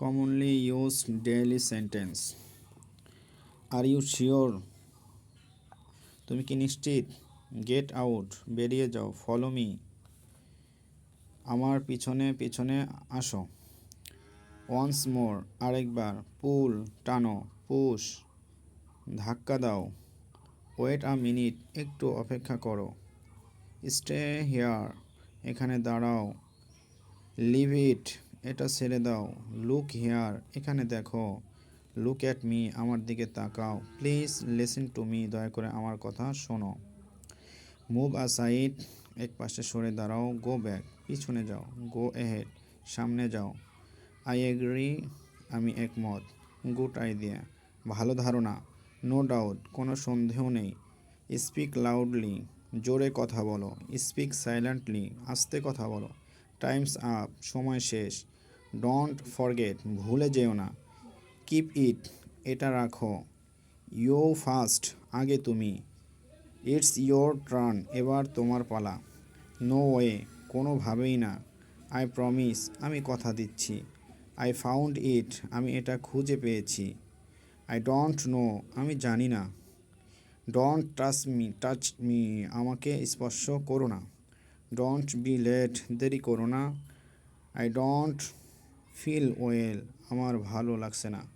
commonly used daily sentence. Are you sure? তুমি কি নিশ্চিত? গেট আউট, বেরিয়ে যাও। ফলো মি, আমার পিছনে পিছনে আসো। ওয়ান্স মোর, আরেকবার। পুল, টানো। পুশ, ধাক্কা দাও। ওয়েট আ মিনিট, একটু অপেক্ষা করো। স্টে হিয়ার, এখানে দাঁড়াও। লিভ ইট, এটা ছেড়ে দাও। লুক হিয়ার, এখানে দেখো। লুক অ্যাট মি, আমার দিকে তাকাও। প্লিজ লিসেন টু মি, দয়া করে আমার কথা শোনো। মুভ আসাইড, এক পাশে সরে দাঁড়াও। গো ব্যাক, পিছনে যাও। গো এহেড, সামনে যাও। আই এগ্রি, আমি একমত। গুড আইডিয়া, ভালো ধারণা। নো ডাউট, কোনো সন্দেহ নেই। স্পিক লাউডলি, জোরে কথা বলো। স্পিক সাইলেন্টলি, আস্তে কথা বলো। টাইমস আপ, সময় শেষ। ডোন্ট ফরগেট, ভুলে যেও না। কিপ ইট, এটা রাখো। ইউ ফার্স্ট, আগে তুমি। ইটস ইয়োর টার্ন, এবার তোমার পালা। নো ওয়ে, কোনোভাবেই না। আই প্রমিস, আমি কথা দিচ্ছি। আই ফাউন্ড ইট, আমি এটা খুঁজে পেয়েছি। আই ডোন্ট নো, আমি জানি না। ডোন্ট টাচ মি, আমাকে স্পর্শ করো না। ডোন্ট বি লেট, দেরি করো না। আই ডোন্ট ফিল ওয়েল, আমার ভালো লাগছে না।